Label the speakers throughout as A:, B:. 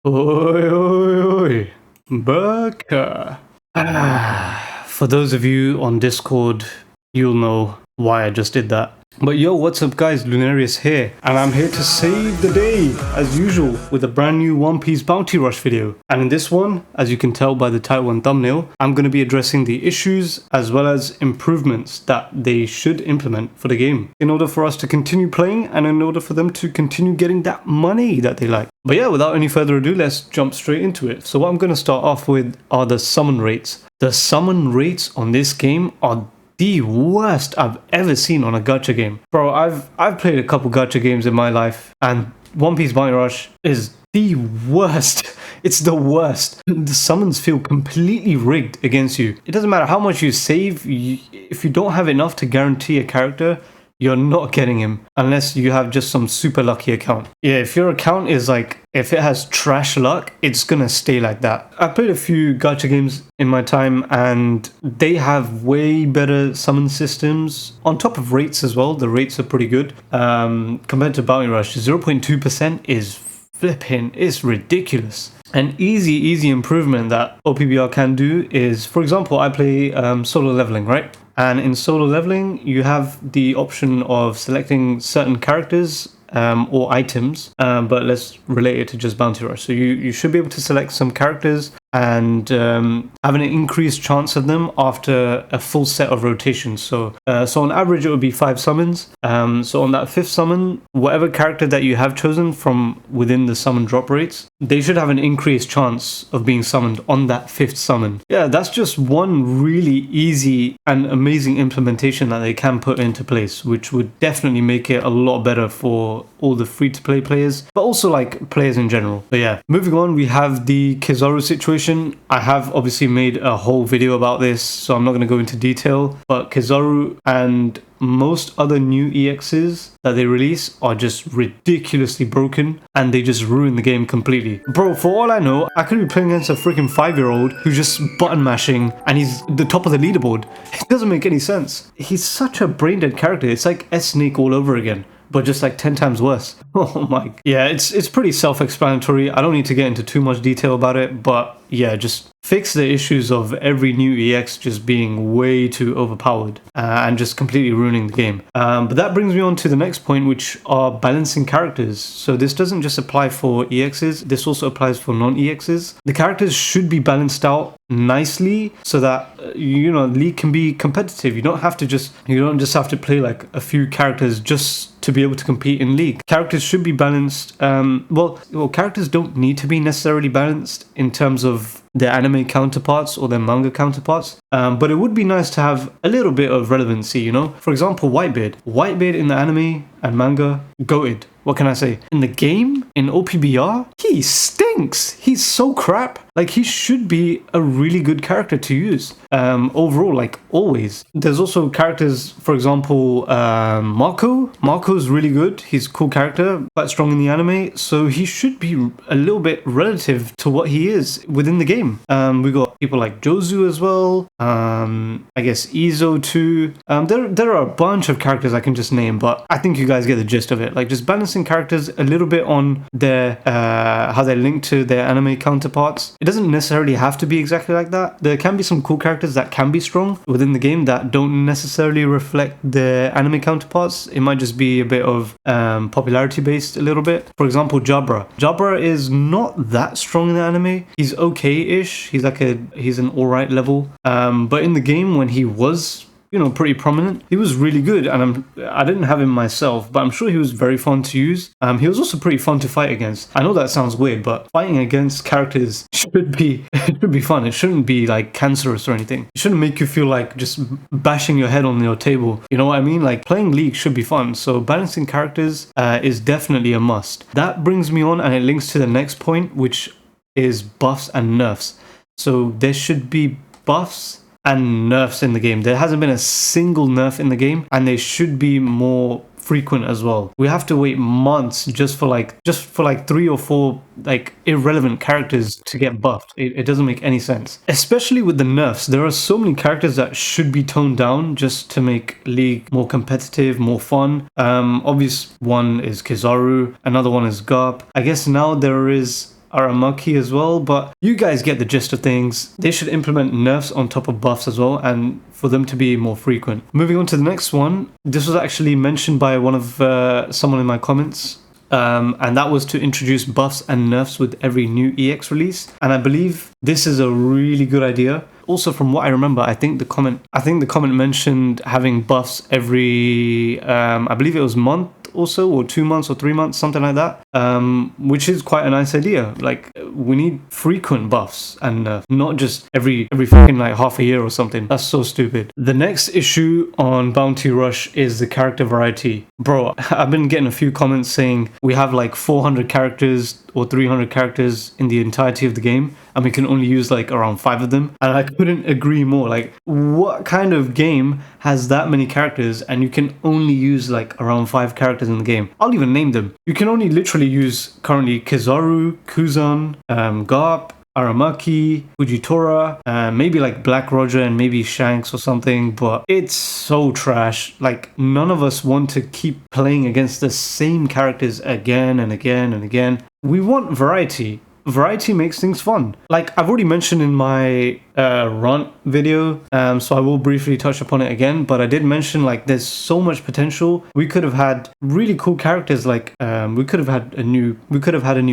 A: Oi, oi, oi. Burka. For those of you on Discord, you'll know why I just did that. But yo, what's up guys, Lunarius here, and I'm here to save the day, as usual, with a brand new One Piece Bounty Rush video. And in this one, as you can tell by the title and thumbnail, I'm going to be addressing the issues as well as improvements that they should implement for the game, in order for us to continue playing and in order for them to continue getting that money that they like. But yeah, without any further ado, let's jump straight into it. So what I'm going to start off with are the summon rates. The summon rates on this game are the worst I've ever seen on a gacha game. Bro, I've played a couple gacha games in my life, and One Piece Bounty Rush is the worst. It's the worst. The summons feel completely rigged against you. It doesn't matter how much you save, if you don't have enough to guarantee a character, you're not getting him unless you have just some super lucky account. Yeah, if your account is like, if it has trash luck, it's gonna stay like that. I've played a few gacha games in my time and they have way better summon systems on top of rates as well. The rates are pretty good compared to Bounty Rush. 0.2% is flipping, it's ridiculous. An easy improvement that opbr can do is, for example, I play solo leveling, right? And in solo leveling, you have the option of selecting certain characters or items, but let's relate it to just Bounty Rush. So you should be able to select some characters and have an increased chance of them after a full set of rotations. So on average, it would be 5 summons. So on that 5th summon, whatever character that you have chosen from within the summon drop rates, they should have an increased chance of being summoned on that 5th summon. Yeah, that's just one really easy and amazing implementation that they can put into place, which would definitely make it a lot better for all the free-to-play players, but also like players in general. But yeah, moving on, we have the Kizaru situation. I have obviously made a whole video about this, so I'm not going to go into detail, but Kizaru and most other new EXs that they release are just ridiculously broken and they just ruin the game completely. Bro, for all I know, I could be playing against a freaking 5-year-old who's just button mashing and he's the top of the leaderboard. It doesn't make any sense. He's such a brain dead character. It's like S-Snake all over again, but just like 10 times worse. Oh my. Yeah, it's pretty self-explanatory. I don't need to get into too much detail about it, but yeah, just fix the issues of every new EX just being way too overpowered and just completely ruining the game. But that brings me on to the next point, which are balancing characters. So this doesn't just apply for EXs, this also applies for non-EXs. The characters should be balanced out nicely so that League can be competitive. You don't just have to play like a few characters just to be able to compete in League. Characters should be balanced. Well, characters don't need to be necessarily balanced in terms of their anime counterparts or their manga counterparts, but it would be nice to have a little bit of relevancy, For example, Whitebeard in the anime and manga, goated. What can I say? In the game, in opbr, he stinks. He's so crap. Like, he should be a really good character to use overall, like always. There's also characters, for example, Marco. Marco's really good. He's a cool character, quite strong in the anime, so he should be a little bit relative to what he is within the game. We got people like Jozu as well. I guess Izo too. There are a bunch of characters I can just name, but I think you guys get the gist of it. Like, just balancing characters a little bit on their how they link to their anime counterparts. It doesn't necessarily have to be exactly like that. There can be some cool characters that can be strong within the game that don't necessarily reflect their anime counterparts. It might just be a bit of popularity based a little bit. For example, Jabra. Jabra is not that strong in the anime. He's okay-ish. He's an alright level. But in the game, when he was pretty prominent, he was really good, and I didn't have him myself, but I'm sure he was very fun to use. He was also pretty fun to fight against. I know that sounds weird, but fighting against characters should be fun. It shouldn't be like cancerous or anything. It shouldn't make you feel like just bashing your head on your table. You know what I mean? Like, playing League should be fun. So balancing characters is definitely a must. That brings me on, and it links to the next point, which is buffs and nerfs. So there should be buffs and nerfs in the game. There hasn't been a single nerf in the game, and they should be more frequent as well. We have to wait months just for like 3 or 4 like irrelevant characters to get buffed. It doesn't make any sense. Especially with the nerfs, there are so many characters that should be toned down just to make League more competitive, more fun. Obvious one is Kizaru, another one is Garp. I guess now there is Aramaki as well, but you guys get the gist of things. They should implement nerfs on top of buffs as well, and for them to be more frequent. Moving on to the next one, this was actually mentioned by one of someone in my comments. And that was to introduce buffs and nerfs with every new EX release. And I believe this is a really good idea. Also, from what I remember, I think the comment mentioned having buffs every, I believe it was month or so, or 2 months or 3 months, something like that. Which is quite a nice idea. Like, we need frequent buffs and not just every fucking like half a year or something. That's so stupid. The next issue on Bounty Rush is the character variety. Bro, I've been getting a few comments saying we have like 400 characters or 300 characters in the entirety of the game, and we can only use like around 5 of them. And I couldn't agree more. Like, what kind of game has that many characters and you can only use like around 5 characters in the game? I'll even name them. You can only literally use currently Kizaru, Kuzan, Garp, Aramaki, Fujitora, maybe like Black Roger and maybe Shanks or something, but it's so trash. Like, none of us want to keep playing against the same characters again and again and again. We want variety. Variety makes things fun. Like, I've already mentioned in my rant video, so I will briefly touch upon it again, but I did mention like there's so much potential. We could have had really cool characters, like we could have had a new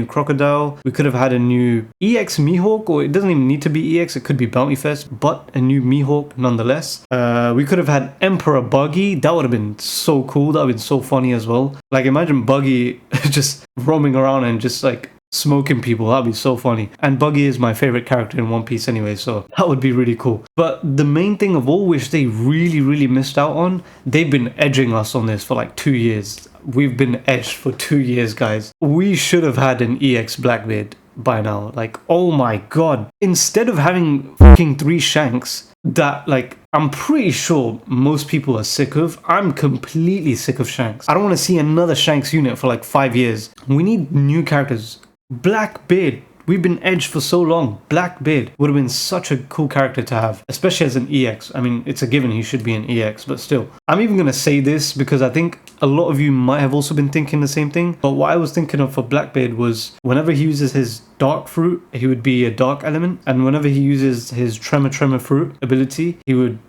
A: Crocodile, we could have had a new EX Mihawk, or it doesn't even need to be EX, it could be Bounty Fest, but a new Mihawk nonetheless. We could have had Emperor Buggy. That would have been so cool. That would have been so funny as well. Like, imagine Buggy just roaming around and just like smoking people. That'd be so funny. And Buggy is my favorite character in One Piece anyway, so that would be really cool. But the main thing of all, which they really missed out on, they've been edging us on this for like 2 years. We've been edged for 2 years, guys. We should have had an EX Blackbeard by now. Like, oh my god. Instead of having fucking 3 Shanks that, like, I'm pretty sure most people are sick of. I'm completely sick of Shanks. I don't want to see another Shanks unit for like 5 years. We need new characters. Blackbeard. We've been edged for so long. Blackbeard would have been such a cool character to have, especially as an EX. I mean, it's a given he should be an EX, but still. I'm even going to say this because I think a lot of you might have also been thinking the same thing. But what I was thinking of for Blackbeard was whenever he uses his dark fruit, he would be a dark element. And whenever he uses his tremor fruit ability, he would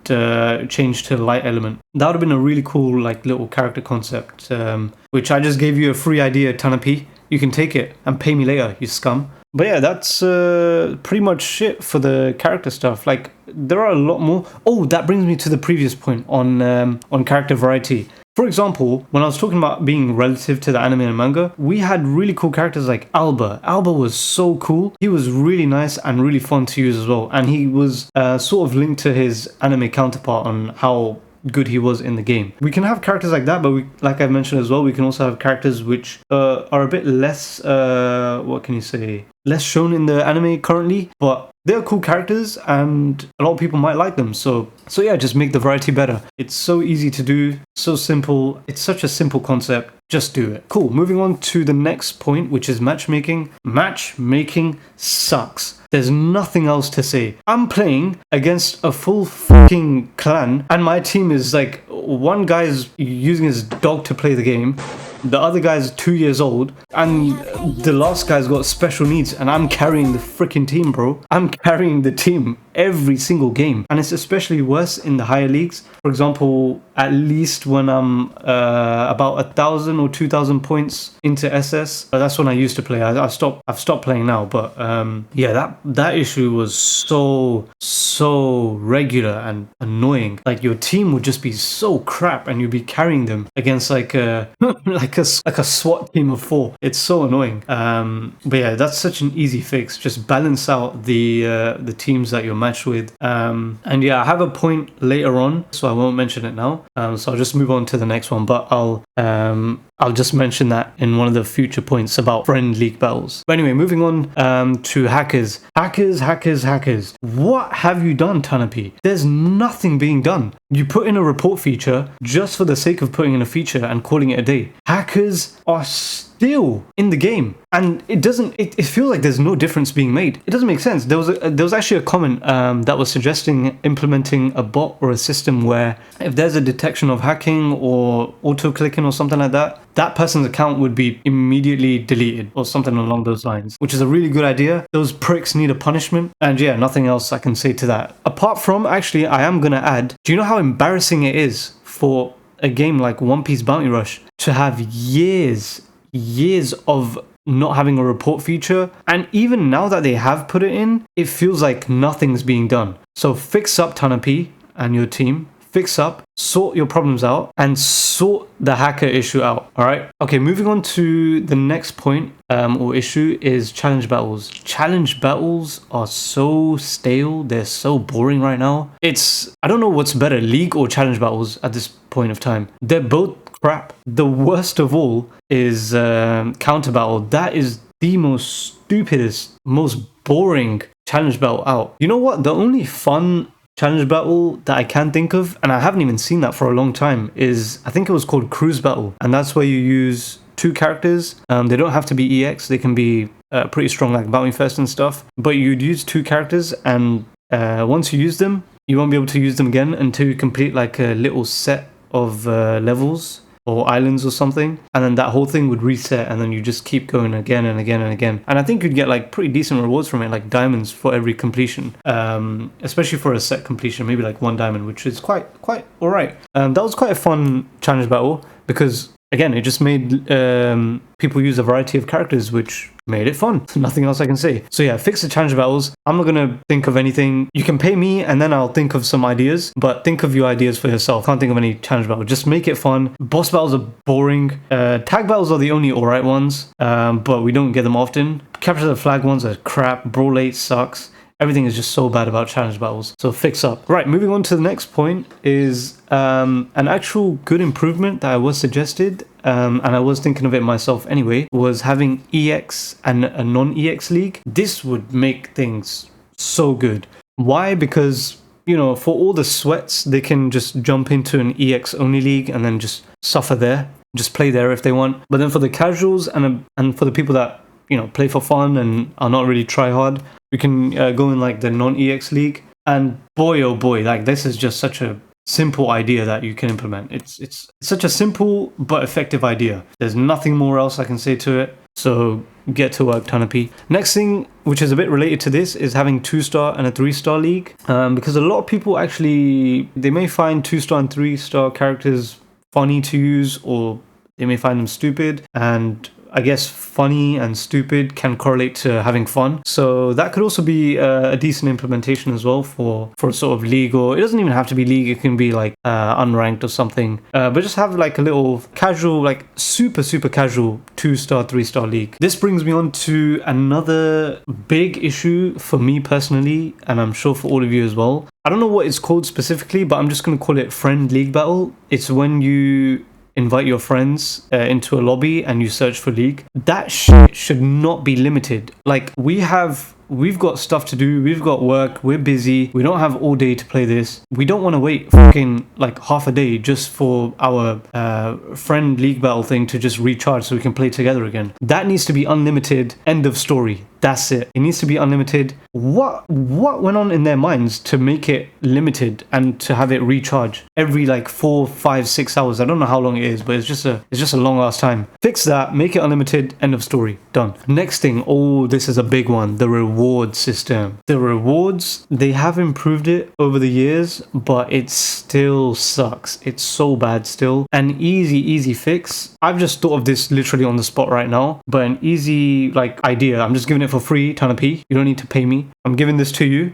A: change to light element. That would have been a really cool like little character concept, which I just gave you a free idea, Tanapi. You can take it and pay me later, you scum. But yeah, that's pretty much it for the character stuff. Like, there are a lot more. Oh, that brings me to the previous point on character variety. For example, when I was talking about being relative to the anime and manga, we had really cool characters like Alba. Alba was so cool. He was really nice and really fun to use as well. And he was sort of linked to his anime counterpart on how good he was in the game. We can have characters like that, but we, like I mentioned as well, we can also have characters which are a bit less, what can you say, less shown in the anime currently, but they're cool characters and a lot of people might like them. So yeah, just make the variety better. It's so easy to do, so simple. It's such a simple concept. Just do it. Cool. Moving on to the next point, which is matchmaking. Matchmaking sucks. There's nothing else to say. I'm playing against a full fucking clan and my team is like, one guy's using his dog to play the game, the other guy's 2 years old, and the last guy's got special needs, and I'm carrying the freaking team, bro. I'm carrying the team every single game, and it's especially worse in the higher leagues. For example, at least when I'm about 1,000 or 2,000 points into SS, that's when I used to play. I've stopped playing now, but yeah, that issue was so regular and annoying. Like, your team would just be so crap, and you'd be carrying them against like a like a SWAT team of 4. It's so annoying. But yeah, that's such an easy fix. Just balance out the teams that you're matched with. And yeah, I have a point later on, so I won't mention it now. So I'll just move on to the next one. But I'll just mention that in one of the future points about friend league battles. But anyway, moving on to hackers. Hackers. What have you done, Tanapi? There's nothing being done. You put in a report feature just for the sake of putting in a feature and calling it a day. Hackers are still in the game, and it feels like there's no difference being made. It doesn't make sense. There was actually a comment that was suggesting implementing a bot or a system where if there's a detection of hacking or auto clicking or something like that, that person's account would be immediately deleted or something along those lines, which is a really good idea. Those pricks need a punishment. And yeah, nothing else I can say to that. Apart from, actually, I am going to add, do you know how embarrassing it is for a game like One Piece Bounty Rush to have years of not having a report feature? And even now that they have put it in, it feels like nothing's being done. So fix up Tanapi and your team. Fix up, sort your problems out, and sort the hacker issue out. All right. Okay, moving on to the next point or issue is challenge battles. Challenge battles are so stale. They're so boring right now. I don't know what's better, league or challenge battles at this point of time. They're both crap. The worst of all is counter battle. That is the most stupidest, most boring challenge battle out. You know what? The only fun challenge battle that I can think of, and I haven't even seen that for a long time, is I think it was called Cruise Battle, and that's where you use 2 characters. They don't have to be EX, they can be pretty strong like Bounty First and stuff, but you'd use 2 characters, and once you use them, you won't be able to use them again until you complete like a little set of levels or islands or something, and then that whole thing would reset, and then you just keep going again and again and again. And I think you'd get like pretty decent rewards from it, like diamonds for every completion, especially for a set completion, maybe like 1 diamond, which is quite all right. That was quite a fun challenge battle because, again, it just made people use a variety of characters, which made it fun. Nothing else I can say. So yeah, fix the challenge battles. I'm not gonna think of anything. You can pay me and then I'll think of some ideas, but think of your ideas for yourself. Can't think of any challenge battle. Just make it fun. Boss battles are boring. Tag battles are the only alright ones, but we don't get them often. Capture the flag ones are crap. Brawl 8 sucks. Everything is just so bad about challenge battles. So fix up. Right, moving on to the next point is an actual good improvement that I was suggested, and I was thinking of it myself anyway, was having EX and a non-EX league. This would make things so good. Why? Because, you know, for all the sweats, they can just jump into an EX only league and then just suffer there. Just play there if they want. But then for the casuals and for the people that, you know, play for fun and are not really try hard, we can go in like the non-EX league, and boy oh boy, like this is just such a simple idea that you can implement. It's such a simple but effective idea. There's nothing more else I can say to it, so get to work, Tanapi. Next thing, which is a bit related to this, is having 2-star and a 3-star league, because a lot of people actually, they may find 2-star and 3-star characters funny to use, or they may find them stupid, and I guess funny and stupid can correlate to having fun. So that could also be a decent implementation as well for a sort of league, or it doesn't even have to be league, it can be like unranked or something. But just have like a little casual, like super casual 2-star, 3-star league. This brings me on to another big issue for me personally, and I'm sure for all of you as well. I don't know what it's called specifically, but I'm just going to call it friend league battle. It's when you invite your friends into a lobby and you search for league. That shit should not be limited. Like, we've got stuff to do, we've got work, we're busy, we don't have all day to play this. We don't want to wait fucking like half a day just for our friend league battle thing to just recharge so we can play together again. That needs to be unlimited. End of story. That's it. It needs to be unlimited. What went on in their minds to make it limited and to have it recharge every like 4, 5, 6 hours? I don't know how long it is, but it's just a long ass time. Fix that, make it unlimited, end of story. Done. Next thing, oh, this is a big one. The reward system. The rewards, they have improved it over the years, but it still sucks. It's so bad still. An easy fix. I've just thought of this literally on the spot right now, but an easy like idea. I'm just giving it for free, Tanapi. You don't need to pay me. I'm giving this to you.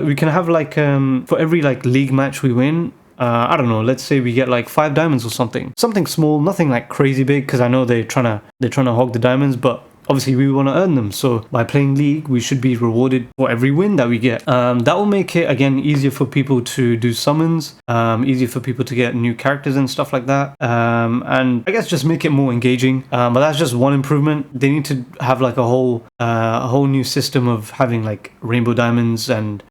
A: We can have like for every like league match we win, I don't know, let's say we get like 5 diamonds or something small, nothing like crazy big, because I know they're trying to hog the diamonds, but obviously we want to earn them. So by playing league, we should be rewarded for every win that we get. That will make it, again, easier for people to do summons, easier for people to get new characters and stuff like that, and I guess just make it more engaging. But that's just one improvement. They need to have like a whole new system of having like rainbow diamonds and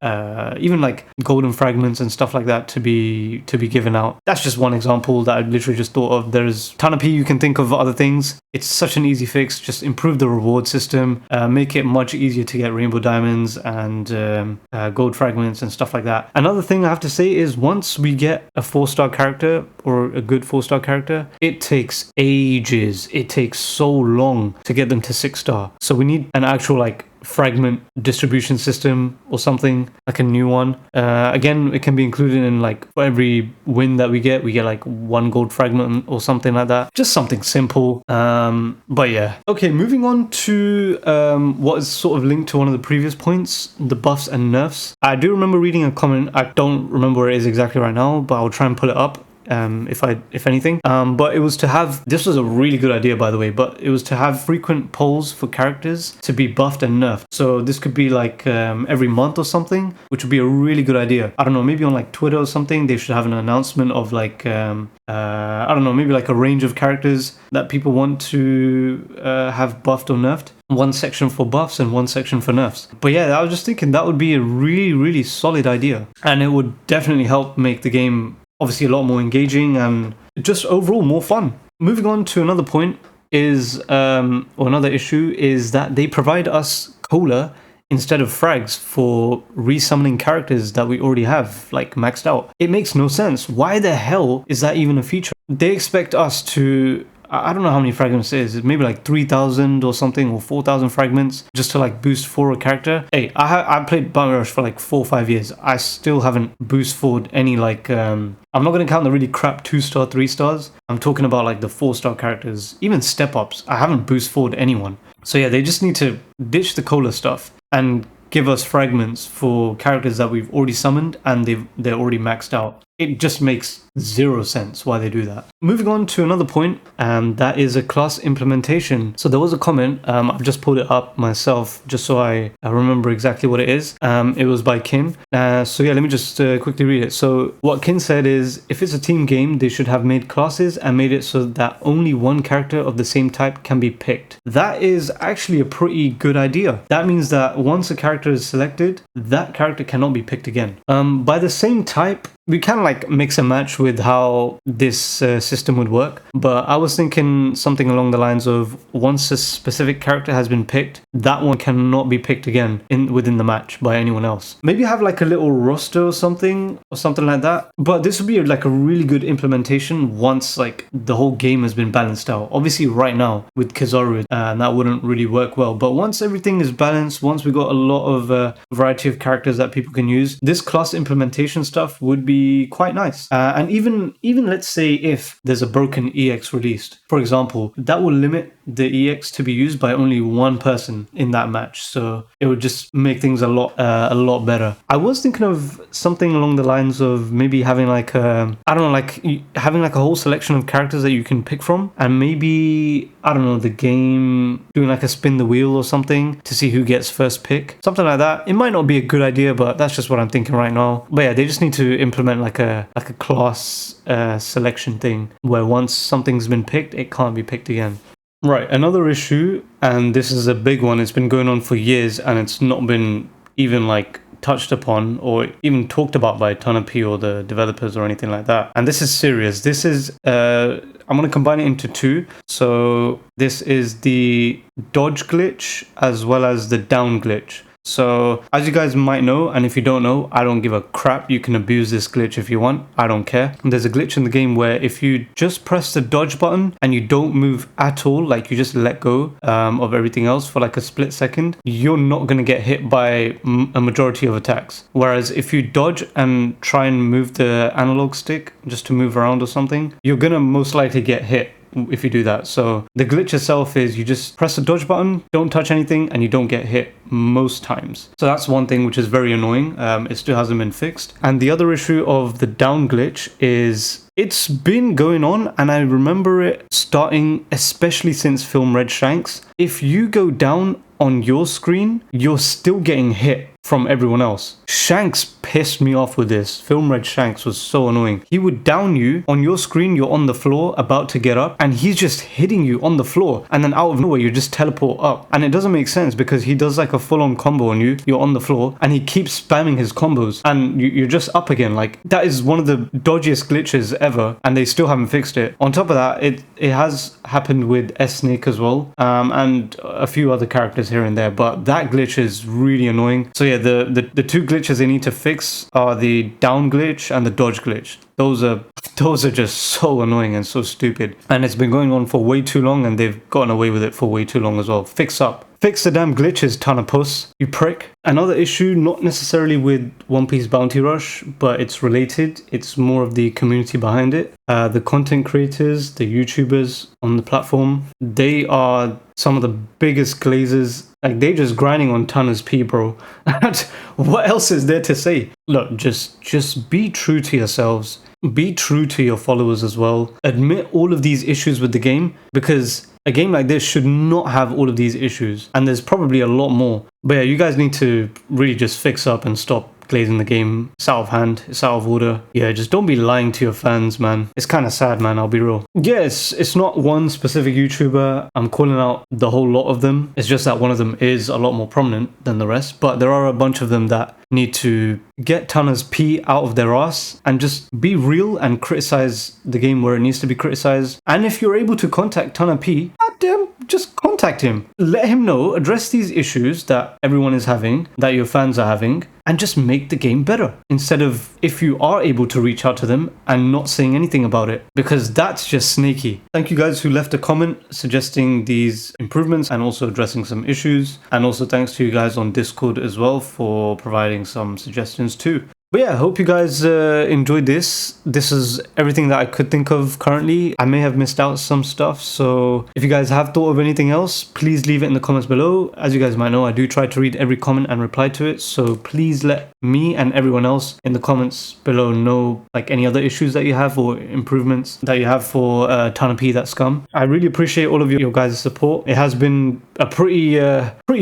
A: even like golden fragments and stuff like that to be given out. That's just one example that I literally just thought of. There's ton of you can think of other things. It's such an easy fix. Just improve the the reward system, make it much easier to get rainbow diamonds and gold fragments and stuff like that. Another thing I have to say is once we get a 4-star character or a good 4-star character, it takes ages. It takes so long to get them to 6-star. So we need an actual like fragment distribution system or something, like a new one. Again, it can be included in like for every win that we get like 1 gold fragment or something like that. Just something simple. But yeah. Okay, moving on to what is sort of linked to one of the previous points, the buffs and nerfs. I do remember reading a comment. I don't remember where it is exactly right now, but I'll try and pull it up. If anything, but it was to have, this was a really good idea by the way, but it was to have frequent polls for characters to be buffed and nerfed. So this could be like every month or something, which would be a really good idea. I don't know, maybe on like Twitter or something, they should have an announcement of like I don't know, maybe like a range of characters that people want to have buffed or nerfed. One section for buffs and one section for nerfs. But yeah, I was just thinking that would be a really solid idea, and it would definitely help make the game obviously a lot more engaging and just overall more fun. Moving on to another point is, or another issue, is that they provide us cola instead of frags for resummoning characters that we already have, like maxed out. It makes no sense. Why the hell is that even a feature? They expect us to, I don't know how many fragments it is. It's maybe like 3,000 or something, or 4,000 fragments just to like boost for a character. Hey, I played Bounty Rush for like 4 or 5 years. I still haven't boost forward any like, I'm not going to count the really crap 2-star, 3-stars. I'm talking about like the 4-star characters, even step ups. I haven't boost forward anyone. So yeah, they just need to ditch the cola stuff and give us fragments for characters that we've already summoned and they're already maxed out. It just makes 0 sense why they do that. Moving on to another point, that is a class implementation. So there was a comment, I've just pulled it up myself just so I remember exactly what it is. It was by Kin. So yeah, let me just quickly read it. So what Kin said is, if it's a team game, they should have made classes and made it so that only one character of the same type can be picked. That is actually a pretty good idea. That means that once a character is selected, that character cannot be picked again. By the same type, we can like mix and match with how this system would work, but I was thinking something along the lines of, once a specific character has been picked, that one cannot be picked again within the match by anyone else. Maybe have like a little roster or something like that. But this would be like a really good implementation once like the whole game has been balanced out. Obviously right now with Kizaru, that wouldn't really work well, but once everything is balanced, once we got a lot of variety of characters that people can use, this class implementation stuff would be quite nice. And even let's say if there's a broken EX released, for example, that will limit the EX to be used by only one person in that match. So it would just make things a lot better. I was thinking of something along the lines of maybe having like a, I don't know, like having like a whole selection of characters that you can pick from, and maybe, I don't know, the game doing like a spin the wheel or something to see who gets first pick, something like that. It might not be a good idea, but that's just what I'm thinking right now. But yeah, they just need to implement like a class selection thing where once something's been picked, it can't be picked again. Right, another issue, and this is a big one, it's been going on for years and it's not been even like touched upon or even talked about by Tanapi or the developers or anything like that. And this is serious. This is, I'm going to combine it into 2. So this is the dodge glitch as well as the down glitch. So as you guys might know, and if you don't know, I don't give a crap. You can abuse this glitch if you want. I don't care. There's a glitch in the game where if you just press the dodge button and you don't move at all, like you just let go of everything else for like a split second, you're not going to get hit by a majority of attacks. Whereas if you dodge and try and move the analog stick just to move around or something, you're going to most likely get hit if you do that. So the glitch itself is you just press the dodge button, don't touch anything, and you don't get hit most times. So that's one thing which is very annoying. It still hasn't been fixed. And the other issue of the down glitch is it's been going on, and I remember it starting especially since Film Red Shanks. If you go down on your screen, you're still getting hit from everyone else. Shanks pissed me off with this. Film Red Shanks was so annoying. He would down you on your screen, you're on the floor about to get up, and he's just hitting you on the floor, and then out of nowhere you just teleport up. And it doesn't make sense because he does like a full-on combo on you, you're on the floor, and he keeps spamming his combos, and you're just up again. Like, that is one of the dodgiest glitches ever, and they still haven't fixed it. On top of that, it has happened with S-Snake as well, and a few other characters here and there, but that glitch is really annoying. So yeah, the two glitches they need to fix are the down glitch and the dodge glitch. Those are just so annoying and so stupid, and it's been going on for way too long, and they've gotten away with it for way too long as well. Fix up. Fix the damn glitches, ton of puss, you prick. Another issue, not necessarily with One Piece Bounty Rush, but it's related. It's more of the community behind it. The content creators, the YouTubers on the platform, they are some of the biggest glazers. Like, they just grinding on Tanner's P, bro. What else is there to say? Look, just be true to yourselves. Be true to your followers as well. Admit all of these issues with the game, because a game like this should not have all of these issues, and there's probably a lot more. But yeah, you guys need to really just fix up and stop glazing the game. It's out of hand, it's out of order. Yeah, just don't be lying to your fans, man. It's kind of sad, man, I'll be real. Yeah, it's not one specific YouTuber. I'm calling out the whole lot of them. It's just that one of them is a lot more prominent than the rest, but there are a bunch of them that need to get Tanner's P out of their ass and just be real and criticize the game where it needs to be criticized. And if you're able to contact Tanner P, goddamn, just contact him. Let him know, address these issues that everyone is having, that your fans are having, and just make the game better. Instead of, if you are able to reach out to them and not saying anything about it, because that's just snaky. Thank you guys who left a comment suggesting these improvements and also addressing some issues. And also thanks to you guys on Discord as well for providing some suggestions too. But yeah, I hope you guys enjoyed this. This is everything that I could think of currently. I may have missed out some stuff, so if you guys have thought of anything else, please leave it in the comments below. As you guys might know, I do try to read every comment and reply to it, so please let me and everyone else in the comments below know like any other issues that you have or improvements that you have for Tanner P, that scum. I really appreciate all of your guys' support. It has been a pretty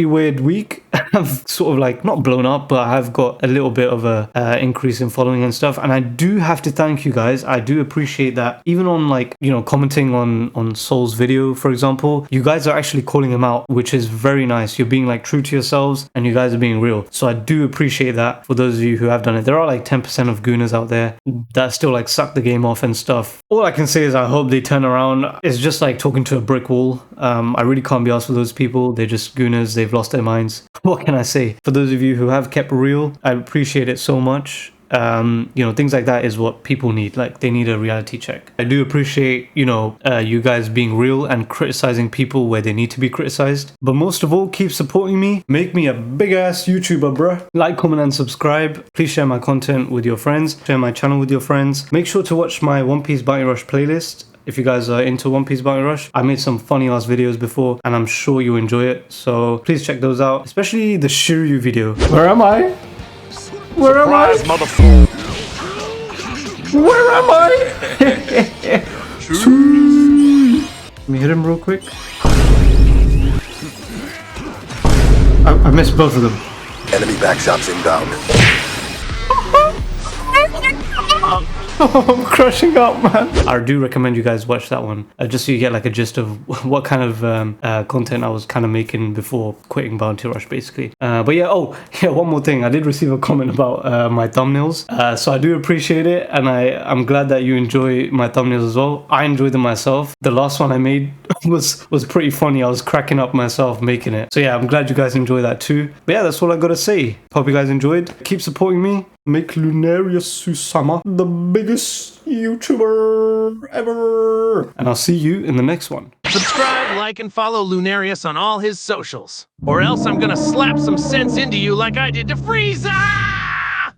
A: weird week. I've sort of like not blown up, but I have got a little bit of a increase in following and stuff, and I do have to thank you guys. I do appreciate that. Even on, like, you know, commenting on Soul's video, for example, you guys are actually calling him out, which is very nice. You're being like true to yourselves and you guys are being real, so I do appreciate that. For those of you who have done it, there are like 10% of gooners out there that still like suck the game off and stuff. All I can say is I hope they turn around. It's just like talking to a brick wall. I really can't be asked for those people. They're just gooners. They've lost their minds. What can I say? For those of you who have kept real, I appreciate it so much. You know, things like that is what people need. Like, they need a reality check. I do appreciate, you know, you guys being real and criticizing people where they need to be criticized. But most of all, keep supporting me. Make me a big ass YouTuber, bruh. Like, comment, and subscribe. Please share my content with your friends. Share my channel with your friends. Make sure to watch my One Piece Bounty Rush playlist. If you guys are into One Piece Bounty Rush, I made some funny ass videos before and I'm sure you enjoy it. So please check those out, especially the Shiryu video. Where am I? Where am I? Where am I? Let me hit him real quick. I missed both of them.
B: Enemy backshots inbound.
A: Oh, I'm crushing up, man. I do recommend you guys watch that one, just so you get like a gist of what kind of content I was kind of making before quitting Bounty Rush, basically. But yeah, oh yeah, one more thing. I did receive a comment about my thumbnails, so I do appreciate it, and I'm glad that you enjoy my thumbnails as well. I enjoy them myself. The last one I made was pretty funny. I was cracking up myself making it. So yeah, I'm glad you guys enjoy that too. But yeah, that's all I gotta say. Hope you guys enjoyed. Keep supporting me. Make Lunarius Susama the biggest YouTuber ever. And I'll see you in the next one.
C: Subscribe, like, and follow Lunarius on all his socials. Or else I'm gonna slap some sense into you like I did to Frieza!